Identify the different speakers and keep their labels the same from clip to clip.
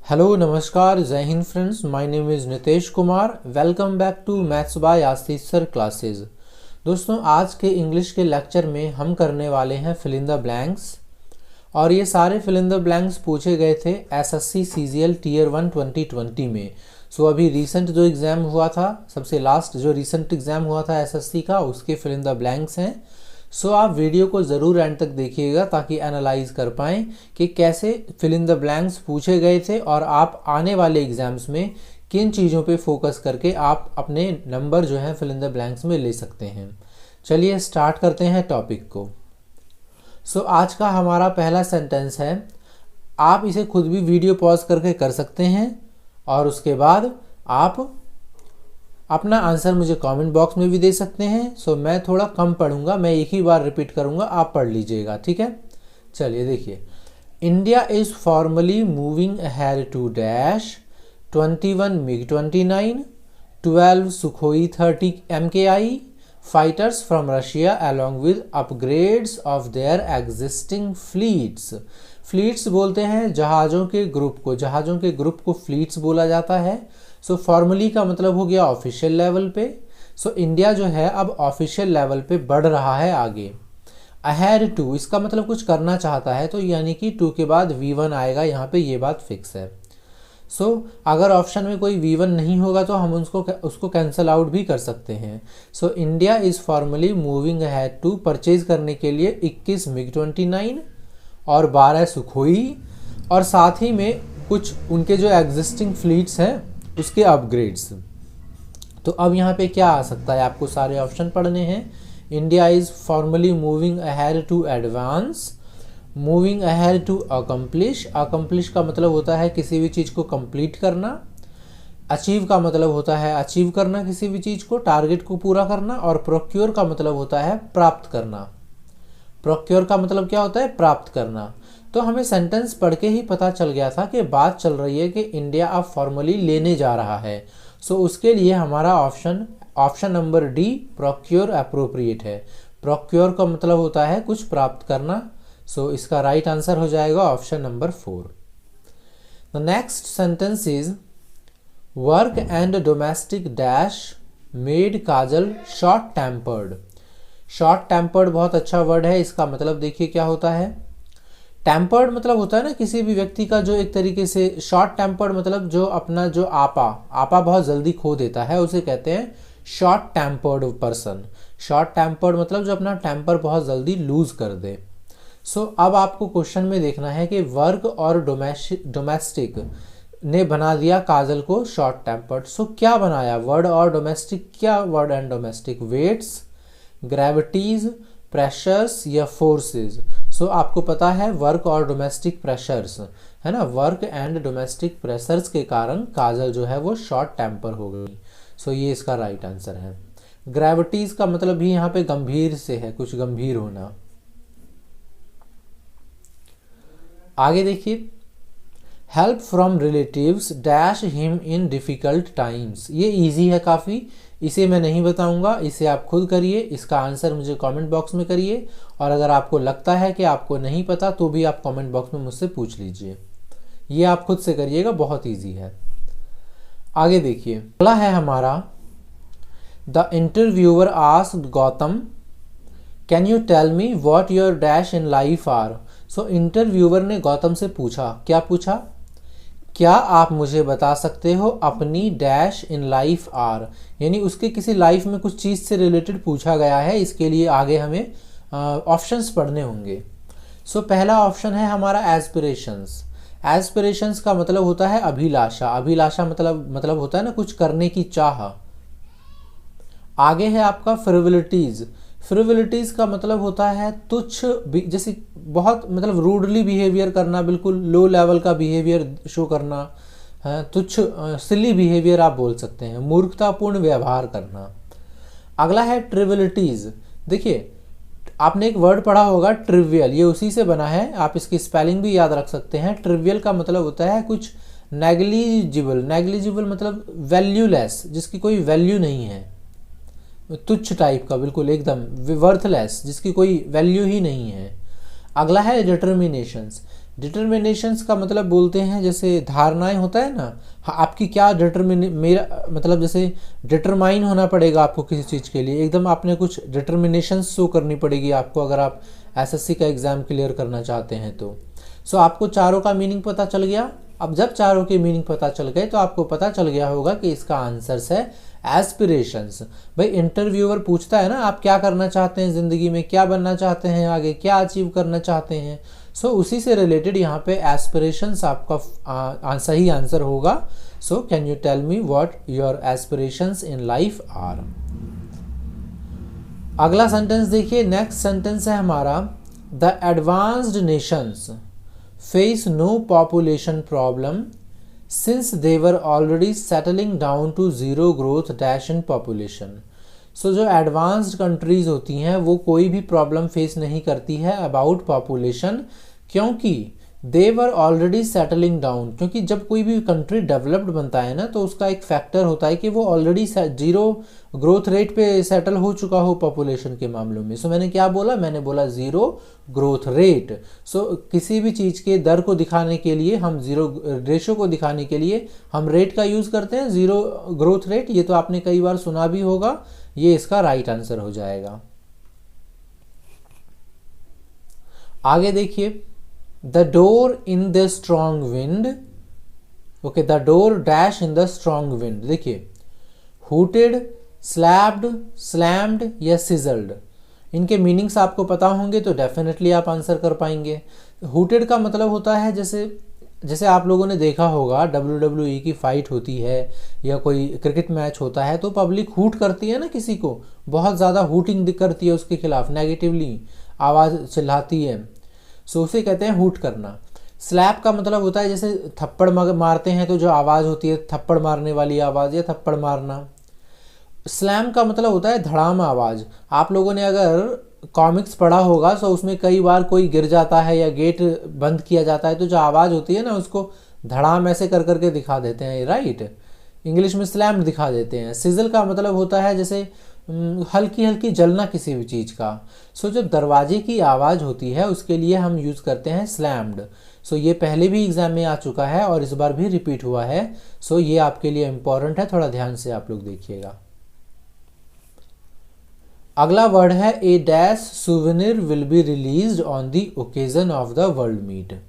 Speaker 1: Hello नमस्कार Jai Hind friends, my name is Nitesh Kumar. Welcome back to maths by Ashish sir classes. दोस्तों, आज के इंग्लिश के लेक्चर में हम करने वाले हैं फिल इन द ब्लैंक्स, और ये सारे फिल इन द ब्लैंक्स पूछे गए थे एसएससी सीजीएल टीयर 1 2020 में। सो अभी रिसेंट जो एग्ज़ाम हुआ था, सबसे लास्ट जो रिसेंट एग्ज़ाम हुआ था एसएससी का, उसके फिल इन द ब्लैंक्स हैं। सो आप वीडियो को ज़रूर एंड तक देखिएगा ताकि एनालाइज कर पाएँ कि कैसे फिल इन द ब्लैंक्स पूछे गए थे और आप आने वाले एग्जाम्स में किन चीज़ों पे फोकस करके आप अपने नंबर जो हैं फिल इन द ब्लैंक्स में ले सकते हैं। चलिए स्टार्ट करते हैं टॉपिक को। सो आज का हमारा पहला सेंटेंस है, आप इसे खुद भी वीडियो पॉज करके कर सकते हैं और उसके बाद आप अपना आंसर मुझे कमेंट बॉक्स में भी दे सकते हैं। सो मैं थोड़ा कम पढ़ूंगा, मैं एक ही बार रिपीट करूंगा, आप पढ़ लीजिएगा, ठीक है। चलिए देखिए, India is formally moving ahead to dash 21 MiG-29, 12 Sukhoi 30 MKI fighters from Russia along with upgrades of their existing fleets. Fleets बोलते हैं जहाज़ों के ग्रुप को, जहाज़ों के ग्रुप को फ्लीट्स बोला जाता है। सो फॉर्मली का मतलब हो गया ऑफिशियल लेवल पे। सो इंडिया जो है अब ऑफिशियल लेवल पे बढ़ रहा है आगे। अहेड टू, इसका मतलब कुछ करना चाहता है, तो यानी कि टू के बाद V1 आएगा, यहाँ पे ये बात फिक्स है। सो अगर ऑप्शन में कोई V1 नहीं होगा तो हम उसको कैंसिल आउट भी कर सकते हैं। So India is formally moving ahead to, purchase करने के लिए 21 MiG-29 और 12 सुखोई, और साथ ही में कुछ उनके जो एग्जिस्टिंग फ्लीट्स हैं उसके अपग्रेड्स। तो अब यहाँ पे क्या आ सकता है, आपको सारे ऑप्शन पढ़ने हैं। India is formally moving ahead to advance, moving ahead to accomplish, accomplish का मतलब होता है किसी भी चीज़ को कंप्लीट करना। अचीव का मतलब होता है अचीव करना किसी भी चीज़ को, टारगेट को पूरा करना। और प्रोक्योर का मतलब होता है प्राप्त करना। प्रोक्योर का मतलब क्या होता है, प्राप्त करना। तो हमें सेंटेंस पढ़ के ही पता चल गया था कि बात चल रही है कि इंडिया अब फॉर्मली लेने जा रहा है। सो उसके लिए हमारा option number D procure appropriate है। प्रोक्योर का मतलब होता है कुछ प्राप्त करना। सो इसका राइट आंसर हो जाएगा option number 4। The next sentence is work and domestic dash made Kajal short tempered. Short tempered बहुत अच्छा वर्ड है। इसका मतलब देखिए क्या होता है। टेम्पर्ड मतलब होता है ना किसी भी व्यक्ति का जो एक तरीके से, शॉर्ट टेम्पर्ड मतलब जो अपना जो आपा बहुत जल्दी खो देता है, उसे कहते हैं short tempered person. Short tempered मतलब जो अपना टेम्पर बहुत जल्दी लूज कर दे। सो अब आपको क्वेश्चन में देखना है कि वर्क और डोमेस्टिक ने बना दिया काजल को शॉर्ट टेम्पर्ड। सो क्या बनाया, वर्ड और डोमेस्टिक, क्या word and domestic, weights, gravities, pressures या फोर्सेस। सो आपको पता है वर्क और डोमेस्टिक प्रेशर्स है ना, वर्क एंड डोमेस्टिक प्रेशर्स के कारण काजल जो है वो शॉर्ट टेम्पर हो गई। सो ये इसका राइट आंसर है। ग्रेविटीज का मतलब भी यहाँ पे गंभीर से है, कुछ गंभीर होना। आगे देखिए, help from relatives dash him in difficult times. ये इजी है काफ़ी, इसे मैं नहीं बताऊंगा, इसे आप खुद करिए। इसका आंसर मुझे कमेंट बॉक्स में करिए, और अगर आपको लगता है कि आपको नहीं पता तो भी आप कमेंट बॉक्स में मुझसे पूछ लीजिए। ये आप खुद से करिएगा, बहुत इजी है। आगे देखिए, अगला है हमारा, the interviewer asked Gautam can you tell me what your dash in life are. So interviewer ने गौतम से पूछा, क्या पूछा, क्या आप मुझे बता सकते हो अपनी डैश इन लाइफ आर, यानी उसके किसी लाइफ में कुछ चीज़ से रिलेटेड पूछा गया है। इसके लिए आगे हमें ऑप्शंस पढ़ने होंगे। सो पहला ऑप्शन है हमारा एस्पिरेशंस। एस्पिरेशंस का मतलब होता है अभिलाषा। अभिलाषा मतलब होता है ना कुछ करने की चाह। आगे है आपका फ्रिवलिटीज। फ्रिवलिटीज का मतलब होता है तुच्छ, जैसे बहुत मतलब रूडली बिहेवियर करना, बिल्कुल लो लेवल का बिहेवियर शो करना है, तुच्छ सिली बिहेवियर आप बोल सकते हैं, मूर्खतापूर्ण व्यवहार करना। अगला है ट्रिविलिटीज। देखिए आपने एक वर्ड पढ़ा होगा ट्रिवियल, ये उसी से बना है, आप इसकी स्पेलिंग भी याद रख सकते हैं। ट्रिवियल का मतलब होता है कुछ नेग्लिजिबल। नेग्लिजिबल मतलब वैल्यूलेस, जिसकी कोई वैल्यू नहीं है, तुच्छ टाइप का, बिल्कुल एकदम वर्थलेस, जिसकी कोई वैल्यू ही नहीं है। अगला है डिटर्मिनेशंस। डिटर्मिनेशंस का मतलब बोलते हैं जैसे धारणाएं होता है ना, हाँ आपकी क्या मेरा मतलब जैसे डिटरमाइन होना पड़ेगा आपको किसी चीज़ के लिए, एकदम आपने कुछ डिटर्मिनेशंस शो करनी पड़ेगी आपको अगर आप एसएससी का एग्ज़ाम क्लियर करना चाहते हैं तो। सो आपको चारों का मीनिंग पता चल गया। अब जब चारों के मीनिंग पता चल गए तो आपको पता चल गया होगा कि इसका आंसर है एस्पिरेशंस। भाई इंटरव्यूअर पूछता है ना आप क्या करना चाहते हैं ज़िंदगी में, क्या बनना चाहते हैं, आगे क्या अचीव करना चाहते हैं। सो उसी से रिलेटेड यहाँ पे एस्पिरेशंस आपका सही आंसर होगा। So can you tell me what your aspirations in life are. अगला सेंटेंस देखिए, नेक्स्ट सेंटेंस है हमारा, the advanced nations face no population problem since they were already settling down to zero growth dash in population। सो जो advanced countries होती हैं वो कोई भी प्रॉब्लम फेस नहीं करती है अबाउट पॉपुलेशन, क्योंकि दे वर ऑलरेडी सेटलिंग डाउन। क्योंकि जब कोई भी कंट्री डेवलप्ड बनता है ना तो उसका एक फैक्टर होता है कि वो ऑलरेडी जीरो ग्रोथ रेट पे सेटल हो चुका हो पॉपुलेशन के मामलों में। सो मैंने क्या बोला, मैंने बोला ज़ीरो ग्रोथ रेट। सो किसी भी चीज़ के दर को दिखाने के लिए हम ज़ीरो रेशो को दिखाने के लिए हम रेट का यूज़ करते हैं, ज़ीरो ग्रोथ रेट। ये तो आपने कई बार सुना भी होगा, ये इसका राइट आंसर हो जाएगा। आगे देखिए, the door in the strong wind, okay the door dash in the strong wind. देखिए हुटेड, स्लैप्ड, स्लैम्ड या सिजल्ड, इनके मीनिंग्स आपको पता होंगे तो डेफिनेटली आप आंसर कर पाएंगे। हुटेड का मतलब होता है जैसे आप लोगों ने देखा होगा WWE की फाइट होती है या कोई क्रिकेट मैच होता है तो पब्लिक हूट करती है ना, किसी को बहुत ज़्यादा हूटिंग करती है, उसके खिलाफ नेगेटिवली आवाज़ चिल्लाती है। सो उसे कहते हैं हूट करना। स्लैप का मतलब होता है जैसे थप्पड़ मारते हैं तो जो आवाज़ होती है थप्पड़ मारने वाली आवाज़ या थप्पड़ मारना। स्लैम का मतलब होता है धड़ाम आवाज़। आप लोगों ने अगर कॉमिक्स पढ़ा होगा तो उसमें कई बार कोई गिर जाता है या गेट बंद किया जाता है तो जो आवाज़ होती है ना उसको धड़ाम ऐसे कर करके दिखा देते हैं, राइट। इंग्लिश में स्लैम दिखा देते हैं। सिजल का मतलब होता है जैसे हल्की हल्की जलना किसी भी चीज़ का। सो जो दरवाजे की आवाज़ होती है उसके लिए हम यूज़ करते हैं स्लैम्ड। सो ये पहले भी एग्ज़ाम में आ चुका है और इस बार भी रिपीट हुआ है। सो ये आपके लिए इम्पॉर्टेंट है, थोड़ा ध्यान से आप लोग देखिएगा। अगला वर्ड है a dash souvenir will be released on the occasion of the world meet.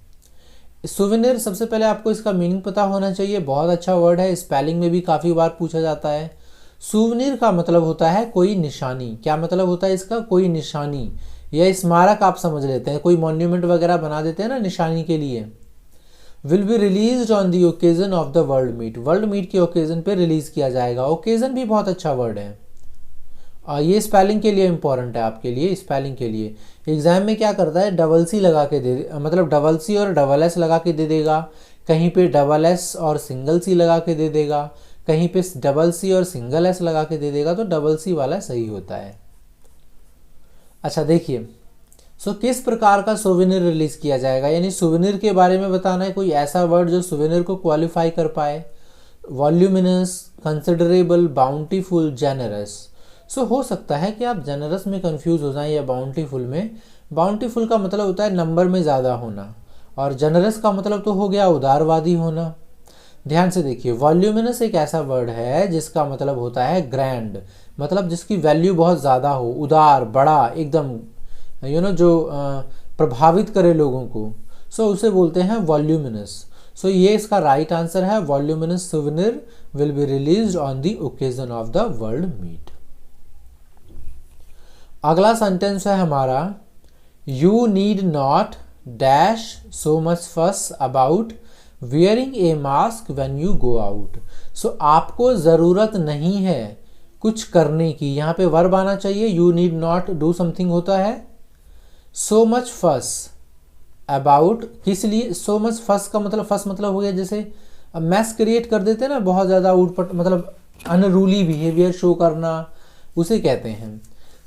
Speaker 1: Souvenir सबसे पहले आपको इसका मीनिंग पता होना चाहिए, बहुत अच्छा वर्ड है, स्पेलिंग में भी काफ़ी बार पूछा जाता है। सुवेनिर का मतलब होता है कोई निशानी। क्या मतलब होता है इसका, कोई निशानी या स्मारक आप समझ लेते हैं, कोई मॉन्यूमेंट वगैरह बना देते हैं ना निशानी के लिए। Will be released on the occasion of the world meet, world meet के ओकेजन पे रिलीज किया जाएगा। ओकेजन भी बहुत अच्छा वर्ड है। ये स्पेलिंग के लिए इंपॉर्टेंट है आपके लिए, स्पेलिंग के लिए। एग्जाम में क्या करता है डबल सी लगा के मतलब डबल सी और डबल एस लगा के दे देगा, कहीं पे डबल एस और सिंगल सी लगा के दे देगा, कहीं पे डबल सी और सिंगल एस लगा के दे देगा, तो डबल सी वाला सही होता है। अच्छा देखिए, सो किस प्रकार का सोवेनिर रिलीज किया जाएगा, यानी सोवेनिर के बारे में बताना है, कोई ऐसा वर्ड जो सोवेनिर को क्वालिफाई कर पाए। Voluminous, considerable, bountiful, generous. So हो सकता है कि आप जेनरस में कंफ्यूज हो जाएं या बाउंटीफुल में। बाउंटीफुल का मतलब होता है नंबर में ज़्यादा होना और जेनरस का मतलब तो हो गया उदारवादी होना। ध्यान से देखिए, वॉल्यूमिनस एक ऐसा वर्ड है जिसका मतलब होता है ग्रैंड, मतलब जिसकी वैल्यू बहुत ज़्यादा हो, उदार, बड़ा, एकदम जो प्रभावित करे लोगों को। सो उसे बोलते हैं वॉल्यूमिनस। सो ये इसका राइट आंसर है, voluminous souvenir will be released on the occasion of the world meet. अगला सेंटेंस है हमारा, you need not dash so much fuss about wearing a mask when you go out. So आपको ज़रूरत नहीं है कुछ करने की, यहाँ पे वर्ब आना चाहिए, you need not do something होता है। सो मच फस अबाउट किस लिए, सो मच फस का मतलब, फस मतलब हो गया जैसे मैस क्रिएट कर देते हैं ना, बहुत ज़्यादा उठपट, मतलब अनरूली बिहेवियर शो करना, उसे कहते हैं।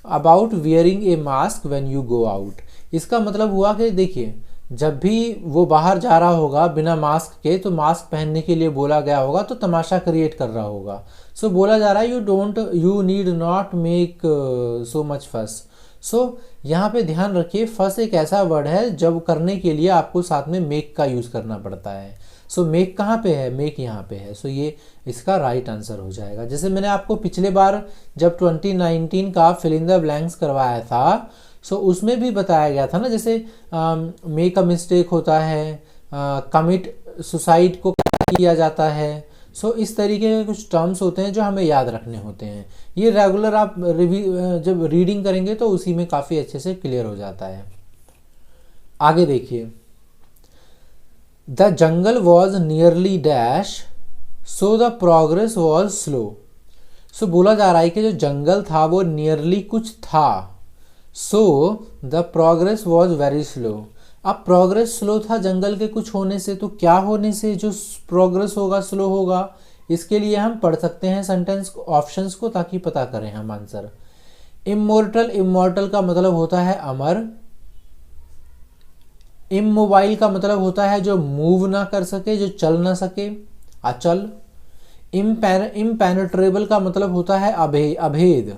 Speaker 1: About wearing a mask when you go out, इसका मतलब हुआ कि देखिए जब भी वो बाहर जा रहा होगा बिना मास्क के तो मास्क पहनने के लिए बोला गया होगा तो तमाशा क्रिएट कर रहा होगा। सो बोला जा रहा है you need not make so much फस। यहाँ पे ध्यान रखिए, फर्स्ट एक ऐसा वर्ड है जब करने के लिए आपको साथ में मेक का यूज़ करना पड़ता है। मेक कहाँ पे है, मेक यहाँ पे है। ये इसका राइट आंसर हो जाएगा। जैसे मैंने आपको पिछले बार जब 2019 का फिल इन द ब्लैंक्स करवाया था, उसमें भी बताया गया था ना, जैसे मेक अ मिस्टेक होता है, कमिट सुसाइड को किया जाता है। इस तरीके के कुछ टर्म्स होते हैं जो हमें याद रखने होते हैं। ये रेगुलर आप जब रीडिंग करेंगे तो उसी में काफ़ी अच्छे से क्लियर हो जाता है। आगे देखिए, the jungle was nearly dash so the progress was slow. बोला जा रहा है कि जो जंगल था वो नियरली कुछ था, so the progress was very slow. अब प्रोग्रेस स्लो था जंगल के कुछ होने से, तो क्या होने से जो प्रोग्रेस होगा स्लो होगा? इसके लिए हम पढ़ सकते हैं सेंटेंस ऑप्शंस को, ताकि पता करें हम आंसर। इमोर्टल, इमोर्टल का मतलब होता है अमर। इमोबाइल का मतलब होता है जो मूव ना कर सके, जो चल ना सके, अचल। इम्पेनेट्रेबल का मतलब होता है अभेद,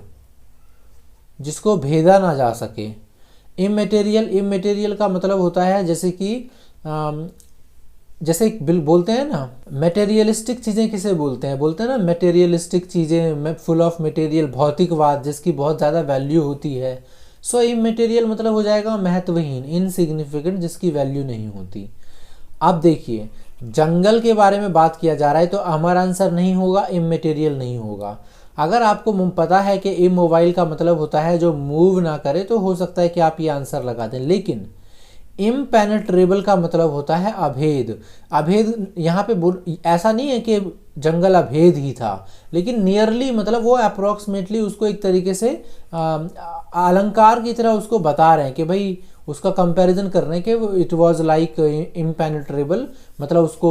Speaker 1: जिसको भेदा ना जा सके। इमटेरियल, इमटेरियल का मतलब होता है जैसे कि जैसे बोलते हैं ना, मटेरियलिस्टिक चीज़ें किसे बोलते हैं? बोलते हैं ना मटेरियलिस्टिक चीज़ें, फुल ऑफ मटेरियल, भौतिकवाद जिसकी बहुत ज़्यादा वैल्यू होती है। इमटेरियल मतलब हो जाएगा महत्वहीन, इनसिग्निफिकेंट, जिसकी वैल्यू नहीं होती। अब देखिए, जंगल के बारे में बात किया जा रहा है तो हमारा आंसर नहीं होगा, इमटेरियल नहीं होगा। अगर आपको पता है कि इमोबाइल का मतलब होता है जो मूव ना करे, तो हो सकता है कि आप ये आंसर लगा दें। लेकिन इम्पेनेट्रेबल का मतलब होता है अभेद। अभेद यहाँ पे ऐसा नहीं है कि जंगल अभेद ही था, लेकिन नियरली मतलब वो अप्रोक्सीमेटली उसको एक तरीके से अलंकार की तरह उसको बता रहे हैं कि भाई उसका कंपैरिजन कर रहे हैं कि इट वाज लाइक इम्पेनेट्रेबल, मतलब उसको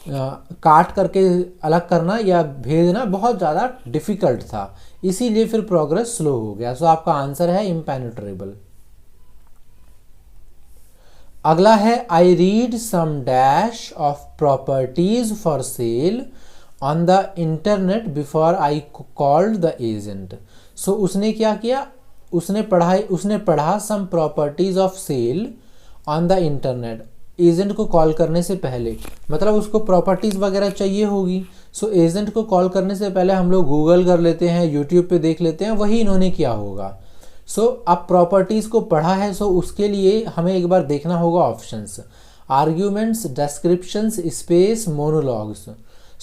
Speaker 1: काट करके अलग करना या भेदना बहुत ज़्यादा डिफिकल्ट था, इसीलिए फिर प्रोग्रेस स्लो हो गया। आपका आंसर है इम्पेनेट्रेबल। अगला है, I read some dash of properties for sale on the internet before I called the agent. उसने क्या किया? उसने पढ़ा some properties of sale on the internet, agent को कॉल करने से पहले। मतलब उसको प्रॉपर्टीज वगैरह चाहिए होगी। एजेंट को कॉल करने से पहले हम लोग गूगल कर लेते हैं, यूट्यूब पे देख लेते हैं, वही इन्होंने किया होगा। अब प्रॉपर्टीज को पढ़ा है, उसके लिए हमें एक बार देखना होगा options, arguments, descriptions, space, monologues.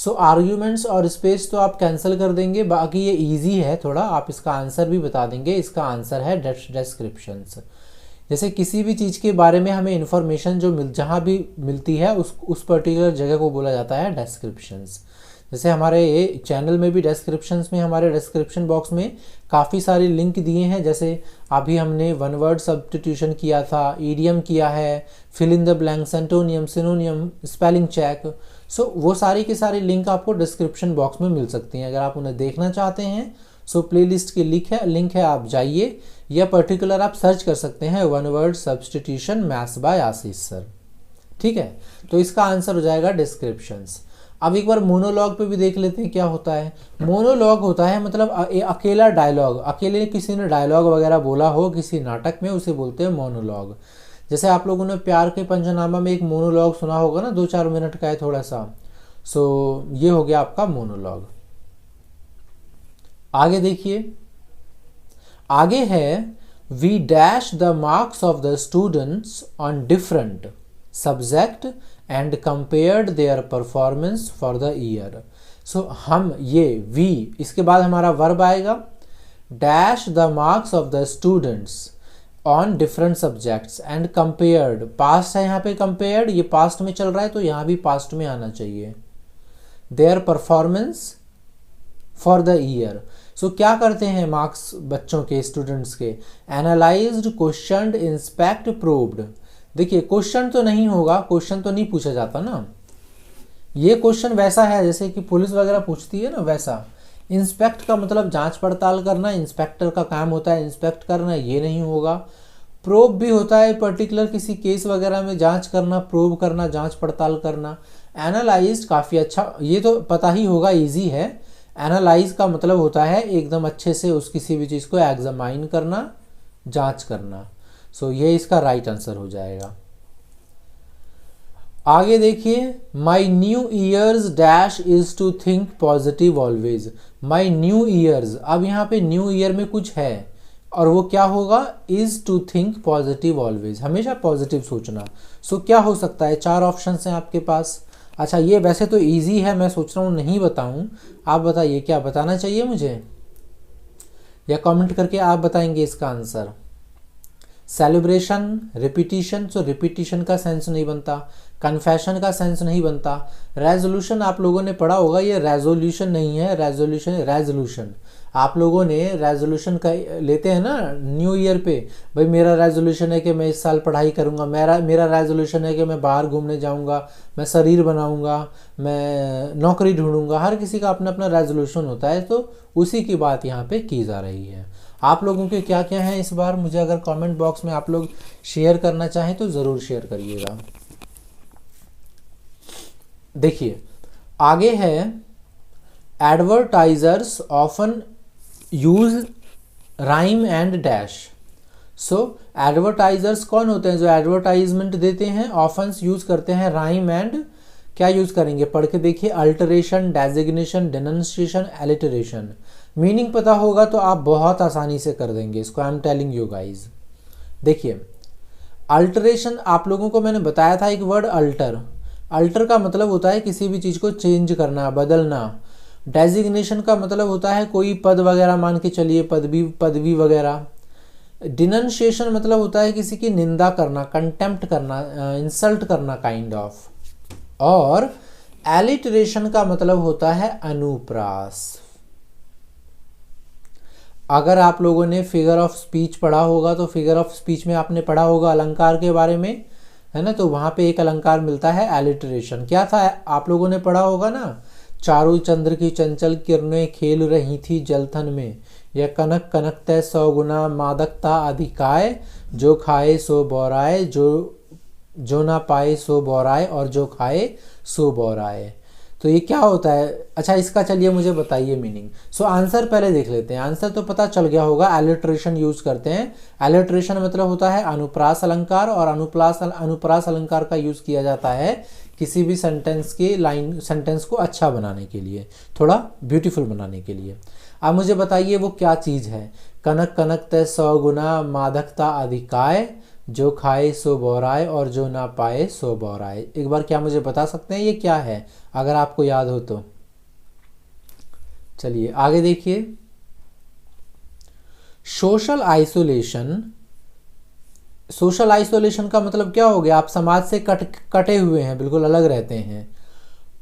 Speaker 1: Arguments और स्पेस तो आप कैंसिल कर देंगे, बाकी ये इजी है थोड़ा, आप इसका आंसर भी बता देंगे। इसका आंसर है डिस्क्रिप्शंस। जैसे किसी भी चीज़ के बारे में हमें इंफॉर्मेशन जहाँ भी मिलती है उस पर्टिकुलर जगह को बोला जाता है डिस्क्रिप्शंस। जैसे हमारे चैनल में भी डिस्क्रिप्शंस में, हमारे डिस्क्रिप्शन बॉक्स में काफ़ी सारे लिंक दिए हैं। जैसे अभी हमने वन वर्ड सब्स्टिट्यूशन किया था, ईडियम किया है, fill in the blanks, antonym, synonym, spelling check. वो सारी के सारी लिंक आपको डिस्क्रिप्शन बॉक्स में मिल सकती हैं। अगर आप उन्हें देखना चाहते हैं प्लेलिस्ट की लिंक है, आप जाइए, या पर्टिकुलर आप सर्च कर सकते हैं one word substitution maths by Ashish sir. ठीक है, तो इसका आंसर हो जाएगा डिस्क्रिप्शंस। अब एक बार मोनोलॉग पे भी देख लेते हैं क्या होता है। मोनोलॉग होता है मतलब अकेला डायलॉग, अकेले किसी ने डायलॉग वगैरह बोला हो किसी नाटक में, उसे बोलते हैं मोनोलॉग। जैसे आप लोगों ने प्यार के पंचनामा में एक मोनोलॉग सुना होगा ना, 2-4 मिनट का है थोड़ा सा। ये हो गया आपका मोनोलॉग। आगे देखिए, आगे है, we dash the marks of the students on different subject and compared their performance for the year. हम ये वी, इसके बाद हमारा वर्ब आएगा, dash the marks of the students on different subjects and compared, past है यहाँ पे, compared ये पास्ट में चल रहा है तो यहाँ भी पास्ट में आना चाहिए, there performance for the year. क्या करते हैं मार्क्स बच्चों के, स्टूडेंट्स के? Analysed, questioned, inspect, probed. देखिए क्वेश्चन तो नहीं होगा, क्वेश्चन तो नहीं पूछा जाता ना, ये क्वेश्चन वैसा है जैसे कि पुलिस वगैरह पूछती है ना, वैसा। इंस्पेक्ट का मतलब जांच पड़ताल करना, इंस्पेक्टर का काम होता है इंस्पेक्ट करना, ये नहीं होगा। प्रोब भी होता है पर्टिकुलर किसी केस वगैरह में जांच करना, प्रोब करना, जांच पड़ताल करना। एनालाइज्ड काफ़ी अच्छा, ये तो पता ही होगा, इजी है। एनालाइज का मतलब होता है एकदम अच्छे से उस किसी भी चीज़ को एग्जामाइन करना, जांच करना। सो ये इसका राइट आंसर हो जाएगा। आगे देखिए, my new year's dash is to think positive always. My new year's, अब यहाँ पे न्यू ईयर में कुछ है और वो क्या होगा, is to think positive always, हमेशा पॉजिटिव सोचना। सो क्या हो सकता है, 4 ऑप्शन हैं आपके पास। अच्छा, ये वैसे तो इजी है, मैं सोच रहा हूँ नहीं बताऊँ। आप बताइए, क्या बताना चाहिए मुझे, या कमेंट करके आप बताएंगे इसका आंसर। सेलिब्रेशन, रिपीटिशन, सो रिपीटिशन का सेंस नहीं बनता, कन्फेशन का सेंस नहीं बनता। रेजोल्यूशन आप लोगों ने पढ़ा होगा, ये रेजोल्यूशन नहीं है, रेजोल्यूशन रेजोल्यूशन। आप लोगों ने रेजोल्यूशन का लेते हैं ना न्यू ईयर पे, भाई मेरा रेजोल्यूशन है कि मैं इस साल पढ़ाई करूंगा, मेरा रेजोल्यूशन है कि मैं बाहर घूमने जाऊंगा, मैं शरीर बनाऊंगा, मैं नौकरी ढूंढूंगा। हर किसी का अपना अपना रेजोल्यूशन होता है, तो उसी की बात यहाँ पे की जा रही है। आप लोगों के क्या क्या हैं इस बार, मुझे अगर कमेंट बॉक्स में आप लोग शेयर करना चाहें तो ज़रूर शेयर करिएगा। देखिए आगे है, advertisers often use rhyme and dash. So advertisers कौन होते हैं, जो एडवर्टाइजमेंट देते हैं, ऑफन यूज करते हैं राइम एंड, क्या यूज करेंगे, पढ़ के देखिए, अल्टरेशन, डेजिग्नेशन, डिनंसिएशन, एलिटरेशन। मीनिंग पता होगा तो आप बहुत आसानी से कर देंगे इसको, I am telling you guys. देखिए अल्टरेशन, आप लोगों को मैंने बताया था एक वर्ड अल्टर। अल्टर का मतलब होता है किसी भी चीज़ को चेंज करना, बदलना। डेजिग्नेशन का मतलब होता है कोई पद वगैरह, मान के चलिए पदवी वगैरह। डिनंसिएशन मतलब होता है किसी की निंदा करना, कंटेम्प्ट करना, इंसल्ट करना काइंड ऑफ। और एलिटरेशन का मतलब होता है अनुप्रास। अगर आप लोगों ने फिगर ऑफ स्पीच पढ़ा होगा तो फिगर ऑफ स्पीच में आपने पढ़ा होगा अलंकार के बारे में, है ना, तो वहां पे एक अलंकार मिलता है एलिटरेशन। क्या था, आप लोगों ने पढ़ा होगा ना, चारों चंद्र की चंचल किरणें खेल रही थी जलथन में, यह कनक कनक तय 100 गुना मादकता अधिकाय, जो खाए सो बौराए, जो ना पाए सो बौराए, और जो खाए सो बौराए। तो ये क्या होता है, अच्छा इसका चलिए मुझे बताइए मीनिंग। सो आंसर पहले देख लेते हैं। आंसर तो पता चल गया होगा, एलिट्रेशन यूज करते हैं। एलिट्रेशन मतलब होता है अनुप्रास अलंकार, और अनुप्रास अलंकार का यूज किया जाता है किसी भी सेंटेंस की सेंटेंस को अच्छा बनाने के लिए, थोड़ा ब्यूटीफुल बनाने के लिए। अब मुझे बताइए वो क्या चीज़ है, कनक कनक तय 100 गुना मादकता अधिकाय, जो खाए सो बौराए, और जो ना पाए सो बौराए। एक बार क्या मुझे बता सकते हैं ये क्या है, अगर आपको याद हो तो। चलिए आगे देखिए, सोशल आइसोलेशन। सोशल आइसोलेशन का मतलब क्या हो गया, आप समाज से कटे हुए हैं, बिल्कुल अलग रहते हैं।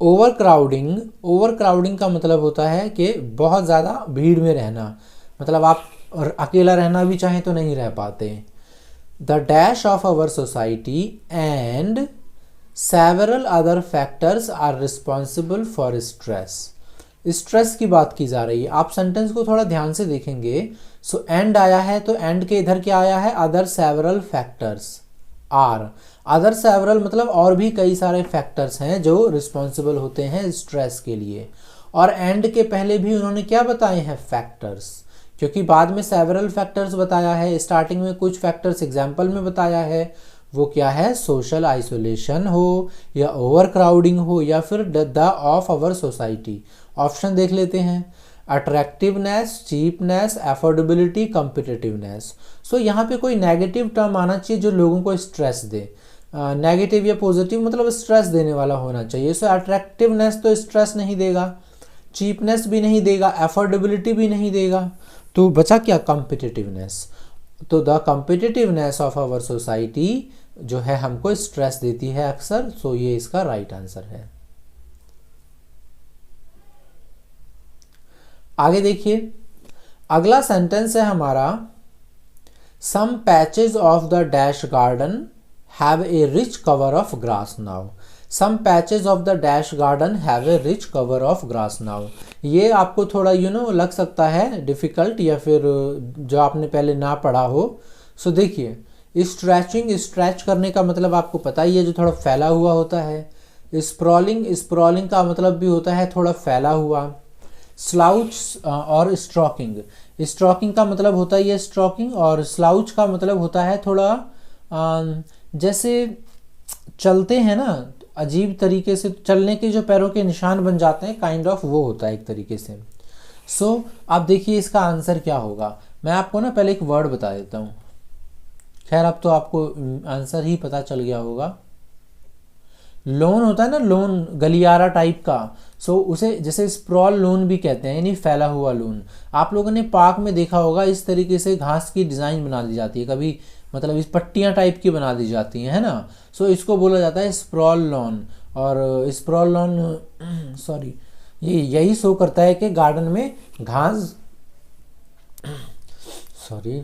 Speaker 1: ओवर क्राउडिंग, ओवर क्राउडिंग का मतलब होता है कि बहुत ज़्यादा भीड़ में रहना, मतलब आप अकेला रहना भी चाहें तो नहीं रह पाते। The dash of our society and several other factors are responsible for stress. Stress की बात की जा रही है, आप सेंटेंस को थोड़ा ध्यान से देखेंगे। सो एंड आया है, तो एंड के इधर क्या आया है, other several factors are. Other several मतलब और भी कई सारे फैक्टर्स हैं जो रिस्पॉन्सिबल होते हैं स्ट्रेस के लिए। और एंड के पहले भी उन्होंने क्या बताए हैं, फैक्टर्स, क्योंकि बाद में सेवरल फैक्टर्स बताया है, स्टार्टिंग में कुछ फैक्टर्स एग्जाम्पल में बताया है। वो क्या है, सोशल आइसोलेशन हो, या ओवर क्राउडिंग हो, या फिर the of our society. Option देख लेते हैं, attractiveness, cheapness, affordability, competitiveness. So यहाँ पे कोई नेगेटिव टर्म आना चाहिए जो लोगों को स्ट्रेस दे। नेगेटिव या पॉजिटिव मतलब स्ट्रेस देने वाला होना चाहिए। सो अट्रैक्टिवनेस तो स्ट्रेस नहीं देगा, चीपनेस भी नहीं देगा, अफोर्डेबिलिटी भी नहीं देगा, तो बचा क्या, कम्पिटिटिवनेस। तो the competitiveness of our society जो है हमको स्ट्रेस देती है अक्सर। सो ये इसका राइट आंसर है। आगे देखिए, अगला सेंटेंस है हमारा, some patches of the dash garden have a rich cover of grass now. Some patches of the dash garden have a rich cover of grass now. ये आपको थोड़ा लग सकता है डिफिकल्ट, या फिर जो आपने पहले ना पढ़ा हो। सो देखिए, स्ट्रेचिंग, स्ट्रेच करने का मतलब आपको पता ही है, जो थोड़ा फैला हुआ होता है। स्प्रॉलिंग, स्प्रॉलिंग का मतलब भी होता है थोड़ा फैला हुआ। स्लाउच और स्ट्रोकिंग। स्ट्रोकिंग का मतलब होता है ये स्ट्रोकिंग, और स्लाउच का मतलब होता है थोड़ा जैसे चलते हैं ना अजीब तरीके से, चलने के जो पैरों के निशान बन जाते हैं, काइंड ऑफ वो होता है एक तरीके से। सो आप देखिए इसका आंसर क्या होगा। मैं आपको ना पहले एक वर्ड बता देता हूँ, खैर अब तो आपको आंसर ही पता चल गया होगा। लोन होता है ना, लोन गलियारा टाइप का, सो उसे जैसे स्प्रॉल लोन भी कहते हैं, यानी फैला हुआ लोन। आप लोगों ने पार्क में देखा होगा इस तरीके से घास की डिज़ाइन बना दी जाती है, कभी मतलब इस पट्टियाँ टाइप की बना दी जाती हैं, है ना। सो इसको बोला जाता है स्प्रॉल लॉन। और स्प्रॉल लॉन सॉरी, ये यही शो करता है कि गार्डन में घास सॉरी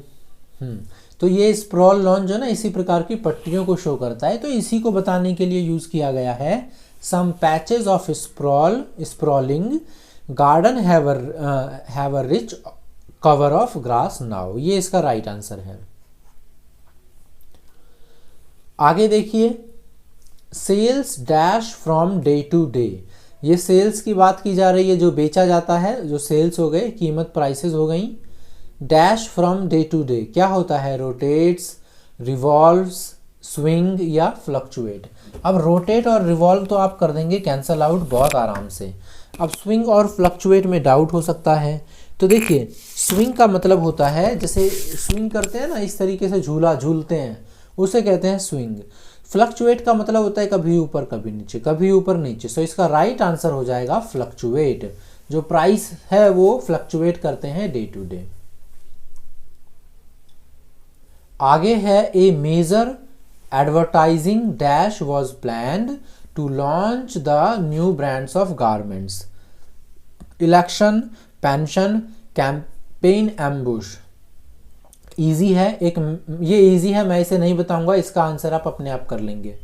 Speaker 1: तो ये स्प्रॉल लॉन जो ना इसी प्रकार की पट्टियों को शो करता है। तो इसी को बताने के लिए यूज किया गया है। Some patches of sprawling garden have a rich cover of grass now, ये इसका राइट आंसर है। आगे देखिए, sales dash from day to day. ये सेल्स की बात की जा रही है, जो बेचा जाता है, जो सेल्स हो गए, कीमत प्राइसेस हो गई। Dash from day to day क्या होता है? रोटेट्स, रिवॉल्व्स, स्विंग या फ्लक्चुएट। अब रोटेट और रिवॉल्व तो आप कर देंगे कैंसल आउट बहुत आराम से। अब स्विंग और फ्लक्चुएट में डाउट हो सकता है। तो देखिए, स्विंग का मतलब होता है जैसे स्विंग करते हैं ना, इस तरीके से झूला झूलते हैं, उसे कहते हैं स्विंग। फ्लक्चुएट का मतलब होता है कभी ऊपर कभी नीचे, कभी ऊपर नीचे। सो इसका राइट आंसर हो जाएगा फ्लक्चुएट। जो प्राइस है वो फ्लक्चुएट करते हैं डे टू डे। आगे है, a major advertising dash was planned to launch the new brands of garments. Election, pension, campaign, ambush. Easy है एक, ये इजी है, मैं इसे नहीं बताऊंगा, इसका आंसर आप अपने आप कर लेंगे।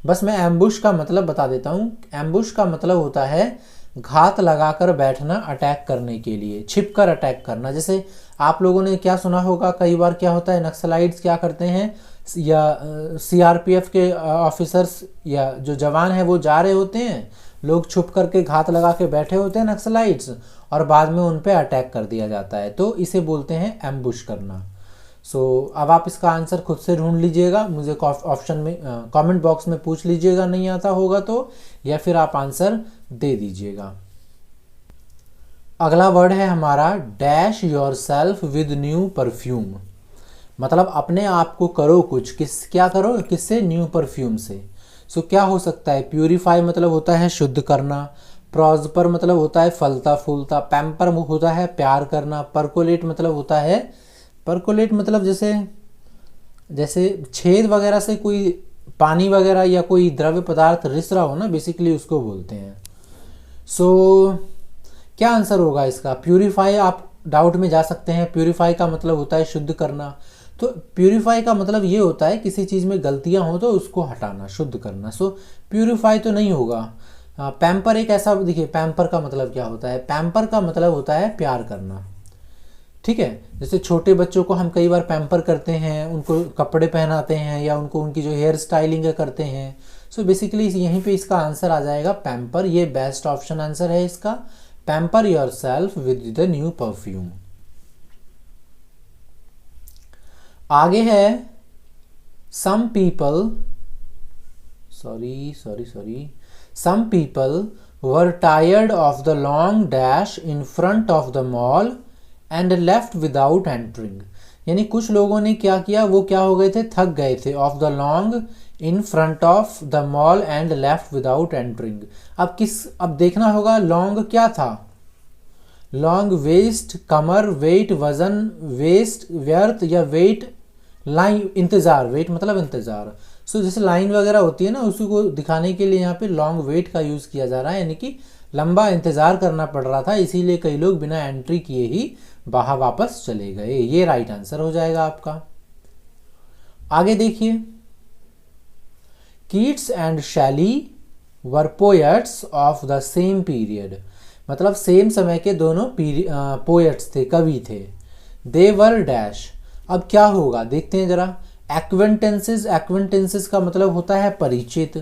Speaker 1: बस मैं एम्बुश का मतलब बता देता हूँ। एम्बुश का मतलब होता है घात लगाकर बैठना, अटैक करने के लिए, छिपकर अटैक करना। जैसे आप लोगों ने क्या सुना होगा, कई बार क्या होता है, नक्सलाइट्स क्या करते हैं, या सीआरपीएफ के ऑफिसर्स या जो जवान हैं वो जा रहे होते हैं, लोग छुप करके घात लगा के बैठे होते हैं नक्सलाइट्स, और बाद में उन पे अटैक कर दिया जाता है, तो इसे बोलते हैं एम्बुश करना। सो अब आप इसका आंसर खुद से ढूंढ लीजिएगा, मुझे ऑप्शन में कमेंट बॉक्स में पूछ लीजिएगा नहीं आता होगा तो, या फिर आप आंसर दे दीजिएगा। अगला वर्ड है हमारा dash yourself with new perfume. मतलब अपने आप को करो कुछ, क्या करो, किससे? न्यू परफ्यूम से। सो क्या हो सकता है? प्यूरिफाई मतलब होता है शुद्ध करना, प्रॉस्पर मतलब होता है फलता फूलता, पैम्पर होता है प्यार करना, परकोलेट मतलब होता है, परकोलेट मतलब जैसे छेद वगैरह से कोई पानी वगैरह या कोई द्रव्य पदार्थ रिस रहा हो ना, बेसिकली उसको बोलते हैं। सो क्या आंसर होगा इसका? प्यूरिफाई। आप डाउट में जा सकते हैं, प्यूरिफाई का मतलब होता है शुद्ध करना। तो प्यूरिफाई का मतलब ये होता है किसी चीज़ में गलतियां हो तो उसको हटाना, शुद्ध करना। सो प्यूरिफाई तो नहीं होगा। पैम्पर एक ऐसा, देखिए पैम्पर का मतलब क्या होता है? पैम्पर का मतलब होता है प्यार करना, ठीक है। जैसे छोटे बच्चों को हम कई बार पैम्पर करते हैं, उनको कपड़े पहनाते हैं या उनको उनकी जो हेयर स्टाइलिंग करते हैं। सो बेसिकली यहीं पे इसका आंसर आ जाएगा पैम्पर। ये बेस्ट ऑप्शन आंसर है इसका, pamper yourself with the new perfume. आगे है, some people some people were tired of the long dash in front of the mall and left without entering। यानी कुछ लोगों ने क्या किया, वो क्या हो गए थे, थक गए थे, of the long in front of the mall and left without entering. अब देखना होगा लॉन्ग क्या था। लॉन्ग वेस्ट, कमर, वेट वजन, वेस्ट व्यर्थ, या वेट लाइन इंतजार, वेट मतलब इंतजार। सो जैसे लाइन वगैरह होती है ना, उसी को दिखाने के लिए यहाँ पे लॉन्ग वेट का यूज किया जा रहा है, यानी कि लंबा इंतजार करना पड़ रहा था, इसीलिए कई लोग बिना एंट्री किए ही बाहर वापस चले गए। ये राइट आंसर हो जाएगा आपका। आगे देखिए, Keats and Shelley were poets of the same period. मतलब सेम समय के दोनों पोएट्स थे, कवि थे। They were dash. अब क्या होगा देखते हैं जरा। एक्वेंटेंसेस, एक्वेंटेंसेस का मतलब होता है परिचित।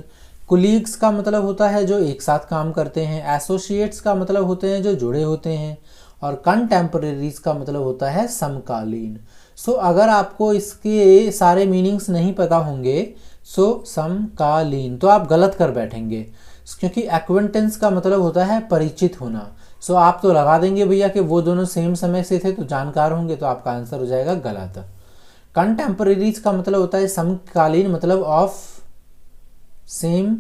Speaker 1: कुलीग्स का मतलब होता है जो एक साथ काम करते हैं, एसोसिएट्स का मतलब होते हैं जो जुड़े होते हैं, और कंटेम्परेरीज का मतलब होता है समकालीन। सो अगर आपको इसके सारे मीनिंग्स नहीं पता होंगे सो समकालीन तो आप गलत कर बैठेंगे, क्योंकि एक्वेंटेंस का मतलब होता है परिचित होना। सो आप तो लगा देंगे भैया कि वो दोनों सेम समय से थे तो जानकार होंगे, तो आपका आंसर हो जाएगा गलत। कंटेम्परेरीज का मतलब होता है समकालीन, मतलब ऑफ सेम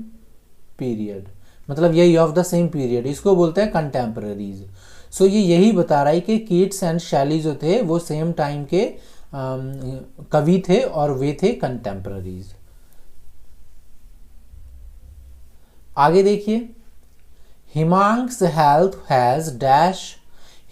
Speaker 1: पीरियड, मतलब यही ऑफ द सेम पीरियड, इसको बोलते हैं कंटेम्परेरीज। सो ये यही बता रहा है कि कीट्स एंड शैली जो थे वो सेम टाइम के कवि थे और वे थे कंटेम्परेरीज। आगे देखिए, हिमांक्स हेल्थ हैज डैश।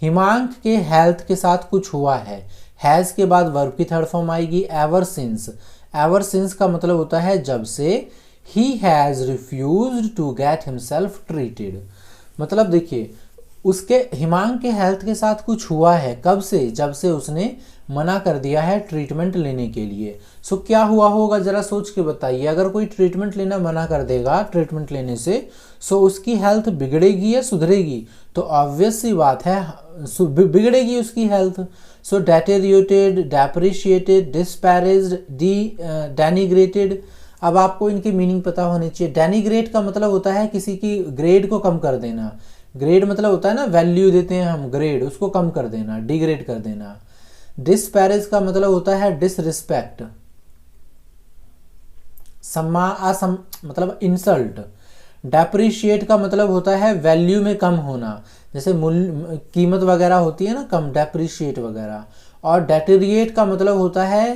Speaker 1: हिमांक के हेल्थ के साथ कुछ हुआ है, हैज के बाद वर्ब की थर्ड फॉर्म आएगी एवर सिंस। एवर सिंस का मतलब होता है जब से। He has refused to get himself treated, मतलब देखिए उसके हिमांक के हेल्थ के साथ कुछ हुआ है, कब से, जब से उसने मना कर दिया है ट्रीटमेंट लेने के लिए। सो क्या हुआ होगा जरा सोच के बताइए। अगर कोई ट्रीटमेंट लेना मना कर देगा ट्रीटमेंट लेने से, सो उसकी हेल्थ बिगड़ेगी या सुधरेगी? तो ऑब्वियस सी बात है बिगड़ेगी उसकी हेल्थ। सो डेटेरियोटेड, डेप्रिशिएटेड, डिस्पैरेज्ड, डेनिग्रेटेड। अब आपको इनकी मीनिंग पता होनी चाहिए। डेनिग्रेट का मतलब होता है किसी की ग्रेड को कम कर देना। ग्रेड मतलब होता है ना, वैल्यू देते हैं हम, ग्रेड उसको कम कर देना, डिग्रेड कर देना। डिस्पैरेज का मतलब होता है डिसरिस्पेक्ट, मतलब इंसल्ट। डेप्रिशिएट का मतलब होता है वैल्यू में कम होना, जैसे मूल्य कीमत वगैरह होती है ना कम, डेप्रिशिएट वगैरह। और डेटेरिएट का मतलब होता है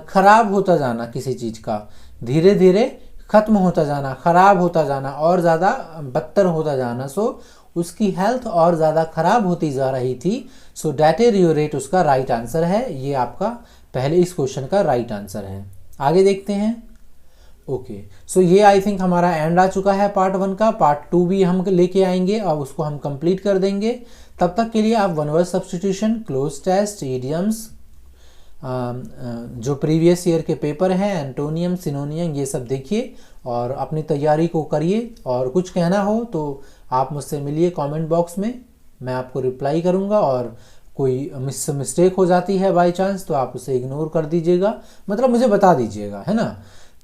Speaker 1: खराब होता जाना किसी चीज़ का, धीरे धीरे खत्म होता जाना, खराब होता जाना और ज़्यादा बदतर होता जाना। सो उसकी हेल्थ और ज़्यादा खराब होती जा रही थी। सो डेटेरियोरेट उसका राइट आंसर है। ये आपका पहले इस क्वेश्चन का राइट आंसर है। आगे देखते हैं। ओके, सो ये आई थिंक हमारा एंड आ चुका है पार्ट 1 का। पार्ट 2 भी हम लेके आएंगे और उसको हम कंप्लीट कर देंगे। तब तक के लिए आप one word substitution, cloze test, idioms, जो प्रीवियस ईयर के पेपर हैं, एंटोनियम, सिनोनियम, ये सब देखिए और अपनी तैयारी को करिए। और कुछ कहना हो तो आप मुझसे मिलिए कमेंट बॉक्स में, मैं आपको रिप्लाई करूंगा। और कोई मिस्टेक हो जाती है बाय चांस तो आप उसे इग्नोर कर दीजिएगा, मतलब मुझे बता दीजिएगा, है ना।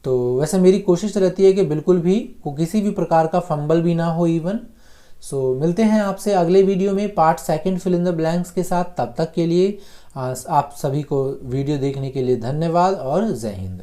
Speaker 1: तो वैसे मेरी कोशिश रहती है कि बिल्कुल भी किसी भी प्रकार का फंबल भी ना हो इवन। सो मिलते हैं आपसे अगले वीडियो में part 2 fill in the blanks के साथ। तब तक के लिए आप सभी को वीडियो देखने के लिए धन्यवाद और जय हिंद।